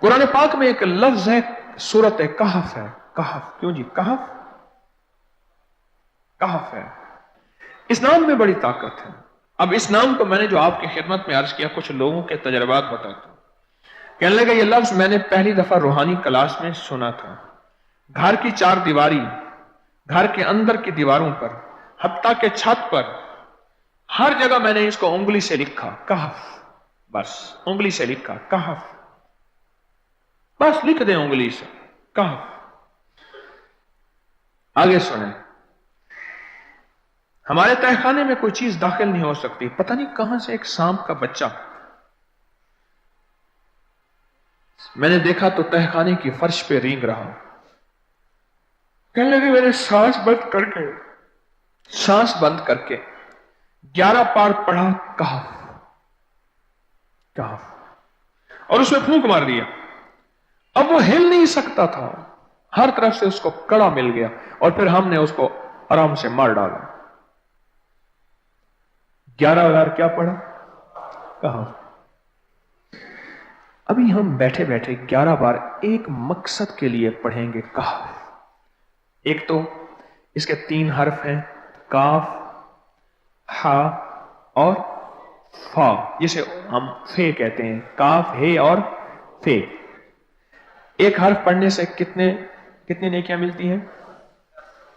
कुरान पाक में एक लफ्ज है, सूरत कहफ है। कहफ, क्यों जी? कहफ, कहफ है। इस नाम में बड़ी ताकत है। अब इस नाम को मैंने जो आपकी खिदमत में अर्ज किया, कुछ लोगों के तजर्बात बताता हूं। कहने लगा ये लफ्ज मैंने पहली दफा रूहानी क्लास में सुना था। घर की चार दीवारी, घर के अंदर की दीवारों पर, हत्ता के छत पर, हर जगह मैंने इसको उंगली से लिखा, कहफ। बस उंगली से लिखा, कहफ। बस लिख दे उंगली से, कहफ। आगे सुने, हमारे तहखाने में कोई चीज दाखिल नहीं हो सकती। पता नहीं कहां से एक सांप का बच्चा मैंने देखा तो तहखाने की फर्श पे रेंग रहा। कहने लगे मैंने सांस बंद करके 11 पार पढ़ा, कहफ कहफ, और उसमें फूंक मार दिया। अब वो हिल नहीं सकता था, हर तरफ से उसको कड़ा मिल गया, और फिर हमने उसको आराम से मार डाला। 11 बार क्या पढ़ा? कहफ। अभी हम बैठे बैठे 11 बार एक मकसद के लिए पढ़ेंगे, कहफ। एक तो इसके 3 हर्फ हैं, काफ, हा और फा, जिसे हम फे कहते हैं। काफ, हे और फे। एक हर्फ पढ़ने से कितनी नेकियां मिलती हैं?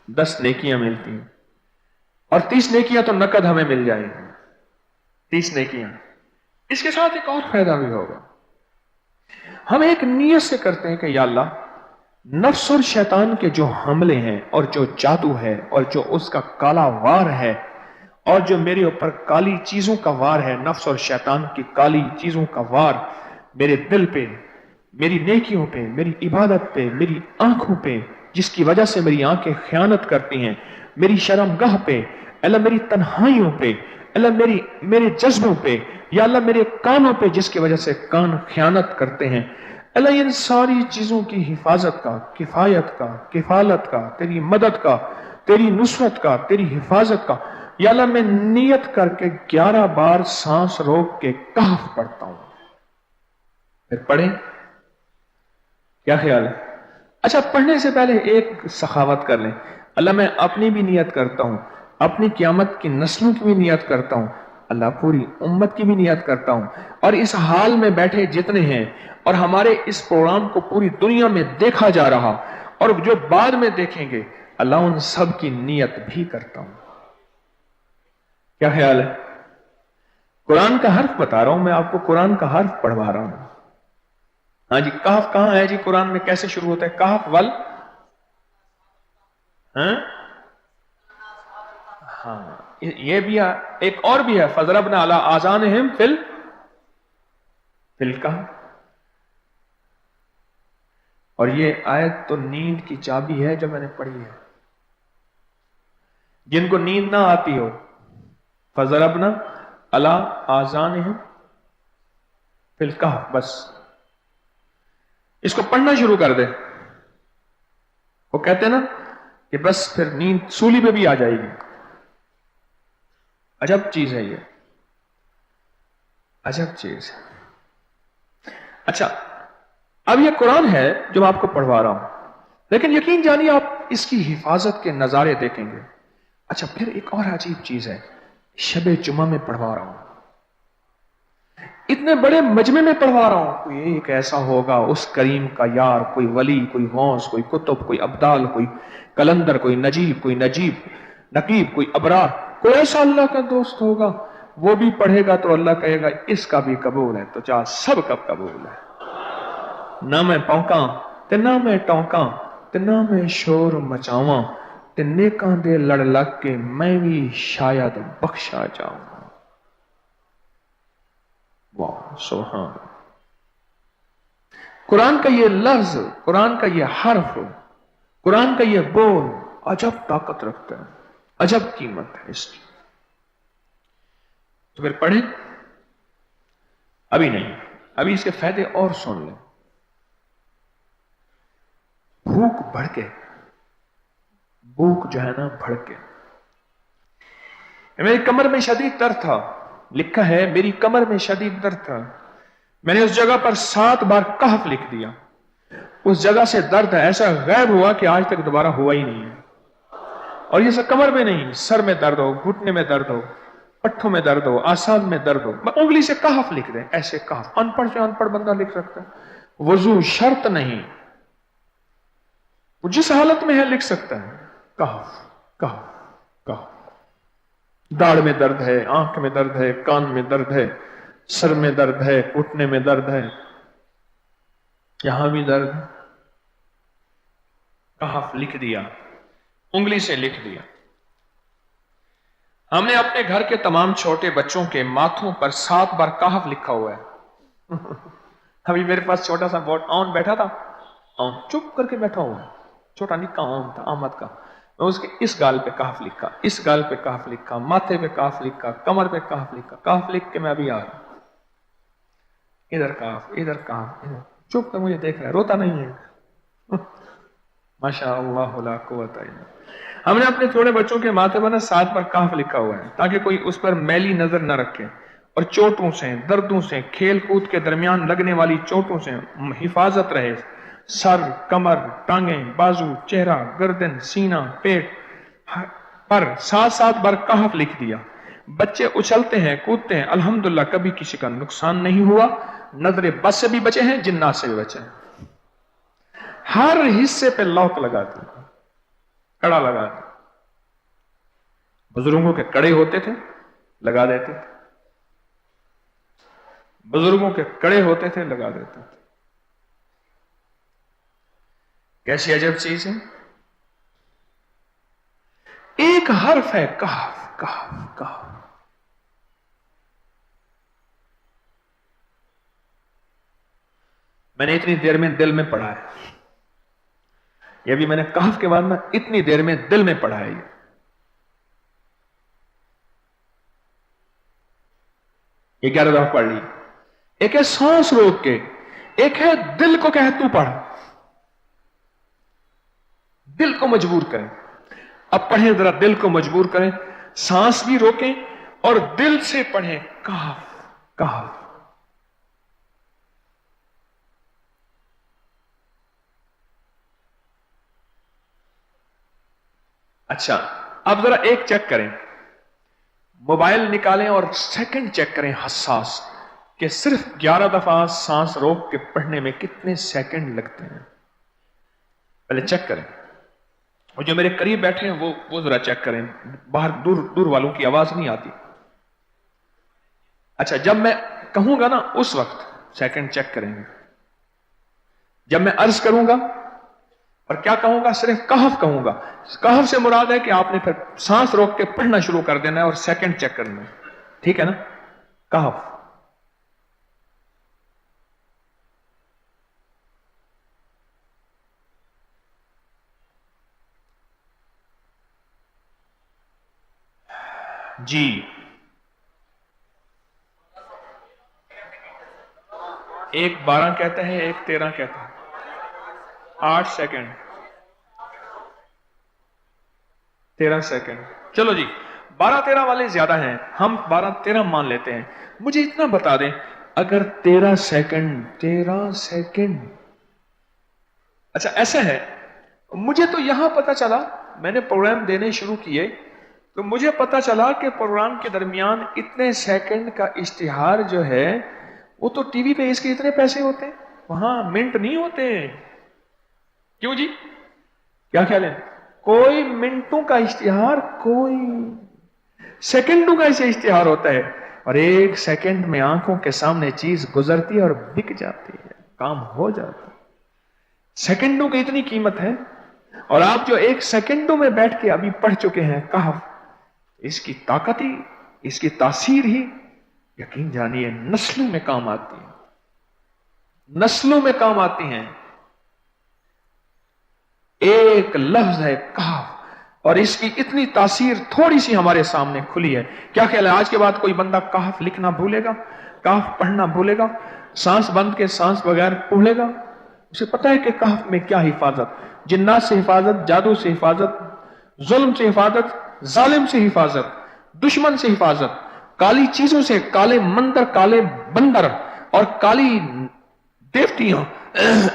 10 नेकियां मिलती हैं, और 30 नेकियां तो नकद हमें मिल जाएंगी। 30 नेकियां। इसके साथ एक और फायदा भी होगा। हम एक नियत से करते हैं कि या अल्लाह, नफ्स और शैतान के जो हमले हैं और जो जादू है और जो उसका काला वार है और जो मेरे ऊपर काली चीजों का वार है, नफ्स और शैतान की काली चीजों का वार मेरे दिल पे, मेरी नेकियों पे, मेरी इबादत पे, मेरी आंखों पे, जिसकी वजह से मेरी आंखें खयानत करती हैं, मेरी शर्मगाह पे, अल्लाह मेरी तन्हाइयों पे, अल्लाह मेरे जज्बों पे, या अल्लाह मेरे कानों पे, जिसकी वजह से कान खयानत करते हैं, अल्लाह इन सारी चीजों की हिफाजत का, किफायत का, किफालत का, तेरी मदद का, तेरी नुसरत का, तेरी हिफाजत का, या अल्लाह मैं नियत करके 11 बार सांस रोक के कहफ पढ़ता हूं। फिर पढ़े, क्या ख्याल है? अच्छा, पढ़ने से पहले एक सखावत कर लें। अल्लाह मैं अपनी भी नियत करता हूं, अपनी क़यामत की नस्लों की भी नियत करता हूं, अल्लाह पूरी उम्मत की भी नियत करता हूं, और इस हाल में बैठे जितने हैं और हमारे इस प्रोग्राम को पूरी दुनिया में देखा जा रहा और जो बाद में देखेंगे, अल्लाह उन सब की नियत भी करता हूं। क्या ख्याल है? कुरान का हर्फ बता रहा हूं मैं आपको, कुरान का हर्फ पढ़वा रहा हूं। हाँ जी, कहफ कहां है जी? कुरान में कैसे शुरू होता है? कहफ वल, हाँ ये भी है। एक और भी है, फजरबना अला आज़ानिहिम फिल कहफ। और ये आयत तो नींद की चाबी है जो मैंने पढ़ी है। जिनको नींद ना आती हो, फजरबना अला आज़ानिहिम फिल कहफ, बस इसको पढ़ना शुरू कर दे। वो कहते हैं ना कि बस फिर नींद सूली पे भी आ जाएगी। अजब चीज है ये, अजब चीज है। अच्छा, अब ये कुरान है जो आपको पढ़वा रहा हूं, लेकिन यकीन जानिए आप इसकी हिफाजत के नजारे देखेंगे। अच्छा, फिर एक और अजीब चीज है, शबे जुमा में पढ़वा रहा हूं, इतने बड़े मजमे में पढ़वा रहा हूं। कोई एक ऐसा होगा उस करीम का यार, कोई वली, कोई गौस, कोई कुतुब, कोई अब्दाल, कोई कलंदर, कोई नजीब, कोई नकीब, कोई अबरार, कोई ऐसा अल्लाह का दोस्त होगा। वो भी पढ़ेगा तो अल्लाह कहेगा इसका भी कबूल है, तो चाह सब कब कबूल है। ना मैं पौका ते ना मैं टौका ते ना मैं शोर मचावा ते नेकां दे लड़ लग के मैं भी शायद बख्शा जाऊं। वाह सुभान। कुरान का ये लफ्ज, कुरान का ये हर्फ, कुरान का ये बोल अजब ताकत रखता है, अजब कीमत है इसकी। तो फिर पढ़े? अभी नहीं, अभी इसके फायदे और सुन लें। भूख भड़के, भूख जो है ना भड़के। मेरी कमर में शदीद दर्द था, लिखा है मेरी कमर में शदीद दर्द था, मैंने उस जगह पर 7 बार कहफ लिख दिया। उस जगह से दर्द ऐसा गायब हुआ कि आज तक दोबारा हुआ ही नहीं है। और ये सब कमर में नहीं, सर में दर्द हो, घुटने में दर्द हो, पट्ठों में दर्द हो, आसान में दर्द हो, उंगली से कहफ लिख दें, ऐसे कहफ। अनपढ़ से अनपढ़ बंदा लिख सकता है। वजू शर्त नहीं, वो जिस हालत में है लिख सकता है। कहफ कहफ कहफ। दाढ़ में दर्द है, आंख में दर्द है, कान में दर्द है, सर में दर्द है, घुटने में दर्द है, यहां भी दर्द है, कहफ लिख दिया, उंगली से लिख दिया। हमने अपने घर के तमाम छोटे बच्चों के माथों पर 7 बार कहफ लिखा हुआ है। अभी मेरे पास छोटा सा बोर्ड ऑन बैठा था, ऑन चुप करके बैठा हुआ है, छोटा निक्का ऑन था आमद का। मैं उसके इस गाल पे कहफ लिखा, इस गाल पे कहफ लिखा, माथे पे कहफ लिखा, कमर पे कहफ लिखा, कहफ लिख के मैं अभी आ रहा हूं। इधर कहफ, इधर कहफ, इधर चुप कर मुझे देख रहा है, रोता नहीं है। माशा अल्लाह ला कुव्वता इल्ला बिल्लाह। हमने अपने छोटे बच्चों के माथे पर 7 बार कहफ लिखा हुआ है ताकि कोई उस पर मैली नजर न रखे और चोटों से, दर्दों से, खेल कूद के दरमियान लगने वाली चोटों से हिफाजत रहे। सर, कमर, टांगें, बाजू, चेहरा, गर्दन, सीना, पेट पर 7 बार कहफ लिख दिया। बच्चे उछलते हैं, कूदते हैं, अल्हम्दुलिल्लाह कभी किसी का नुकसान नहीं हुआ। नजरे बस से भी बचे हैं, जिन्नात से भी बचे हैं। हर हिस्से पे लॉक लगा दी, कड़ा लगा दी। बुजुर्गों के कड़े होते थे, लगा देते थे। बुजुर्गों के कड़े होते थे, लगा देते थे। कैसी अजब चीज है। एक हर्फ है कहफ कहफ कहफ। मैंने इतनी देर में दिल में पढ़ा है, ये भी मैंने कहफ के बाद में इतनी देर में दिल में पढ़ा है। ये 11 दफा पढ़ ली। एक है सांस रोक के, एक है दिल को कहे तू पढ़, दिल को मजबूर करें। अब पढ़ें, जरा दिल को मजबूर करें, सांस भी रोकें और दिल से पढ़ें कहफ कहफ। अच्छा, अब जरा एक चेक करें, मोबाइल निकालें और सेकंड चेक करें हसास कि सिर्फ 11 दफा सांस रोक के पढ़ने में कितने सेकंड लगते हैं। पहले चेक करें, और जो मेरे करीब बैठे हैं वो जरा चेक करें, बाहर दूर दूर वालों की आवाज नहीं आती। अच्छा, जब मैं कहूंगा ना उस वक्त सेकंड चेक करेंगे। जब मैं अर्ज करूंगा और क्या कहूंगा, सिर्फ कहफ कहूंगा। कहफ से मुराद है कि आपने फिर सांस रोक के पढ़ना शुरू कर देना है और सेकंड चेक करना है, ठीक है ना। कहफ। जी, एक 12 कहता है, एक 13 कहता है। 8 सेकंड, 13 सेकंड। चलो जी, 12-13 वाले ज्यादा हैं, हम 12-13 मान लेते हैं। मुझे इतना बता दें, अगर 13 सेकंड, अच्छा ऐसा है, मुझे तो यहां पता चला, मैंने प्रोग्राम देने शुरू किए तो मुझे पता चला कि प्रोग्राम के दरमियान इतने सेकंड का इश्तिहार जो है वो तो टीवी पे इसके इतने पैसे होते हैं, वहां मिनट नहीं होते। क्यों जी, क्या ख्याल है? कोई मिनटों का इश्तिहार, कोई सेकंडों का इसे इश्तिहार होता है, और 1 सेकंड में आंखों के सामने चीज गुजरती है और बिक जाती है, काम हो जाता है। सेकंडों की इतनी कीमत है, और आप जो 1 सेकंडों में बैठ के अभी पढ़ चुके हैं कहफ, इसकी ताकत ही, इसकी तासीर ही यकीन जानिए नस्लों में काम आती है, नस्लों में काम आती हैं। एक लफ्ज है कहफ, और इसकी इतनी तासीर थोड़ी सी हमारे सामने खुली है। क्या ख्याल है, आज के बाद कोई बंदा कहफ लिखना भूलेगा, कहफ पढ़ना भूलेगा, सांस बंद के सांस बगैर भूलेगा? उसे पता है कि कहफ में क्या हिफाजत, जिन्नात से हिफाजत, जादू से हिफाजत, जुल्म से हिफाजत, जालिम से हिफाजत, दुश्मन से हिफाजत, काली चीजों से, काले मंदर, काले बंदर, اور کالی دیوتیوں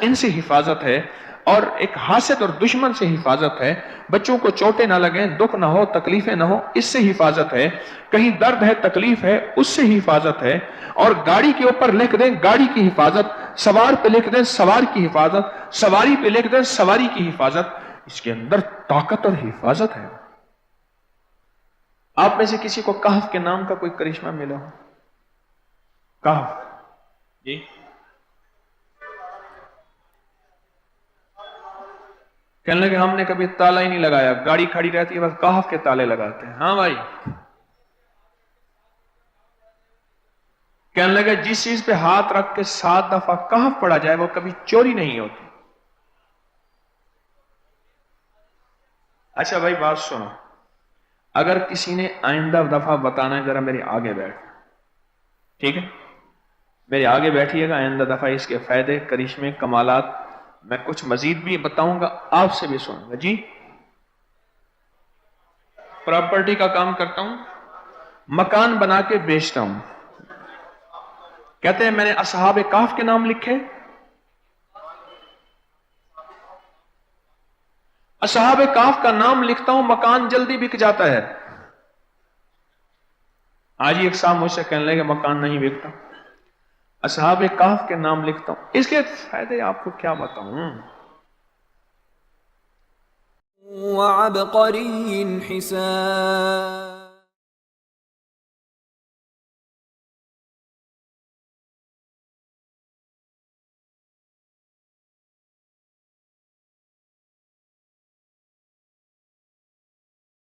ان سے حفاظت ہے، اور ایک حاسد اور دشمن سے حفاظت ہے، بچوں کو چوٹیں نہ لگیں، دکھ نہ ہو، تکلیفیں نہ ہو، اس سے حفاظت ہے، کہیں درد ہے تکلیف ہے اس سے حفاظت ہے، اور گاڑی کے اوپر لکھ دیں گاڑی کی حفاظت، سوار پہ لکھ دیں سوار کی حفاظت، سواری پہ لکھ دیں سواری کی حفاظت، اس کے اندر طاقت اور حفاظت ہے۔ آپ میں سے کسی کو کہف کے نام کا کوئی کرشمہ ملا ہو؟ کہف جی کہنے لگے ہم نے کبھی تالا ہی نہیں لگایا، گاڑی کھڑی رہتی ہے بس کہف کے تالے لگاتے ہیں۔ ہاں بھائی، کہنے لگے جس چیز پہ ہاتھ رکھ کے 7 دفعہ کہف پڑا جائے وہ کبھی چوری نہیں ہوتی۔ اچھا بھائی بات سنو، اگر کسی نے آئندہ دفعہ بتانا ہے ذرا میرے آگے بیٹھ، ٹھیک ہے؟ میرے آگے بیٹھیے گا، آئندہ دفعہ اس کے فائدے، کرشمے، کمالات میں کچھ مزید بھی بتاؤں گا، آپ سے بھی سنوں گا۔ جی پراپرٹی کا کام کرتا ہوں، مکان بنا کے بیچتا ہوں، کہتے ہیں میں نے اصحاب کہف کے نام لکھے، اصحاب کہف کا نام لکھتا ہوں، مکان جلدی بک جاتا ہے۔ آج ایک صاحب مجھ سے کہنے لگے مکان نہیں بکتا، اصحاب کہف کے نام لکھتا ہوں، اس کے فائدے آپ کو کیا بتاؤں۔ وعبقری حسان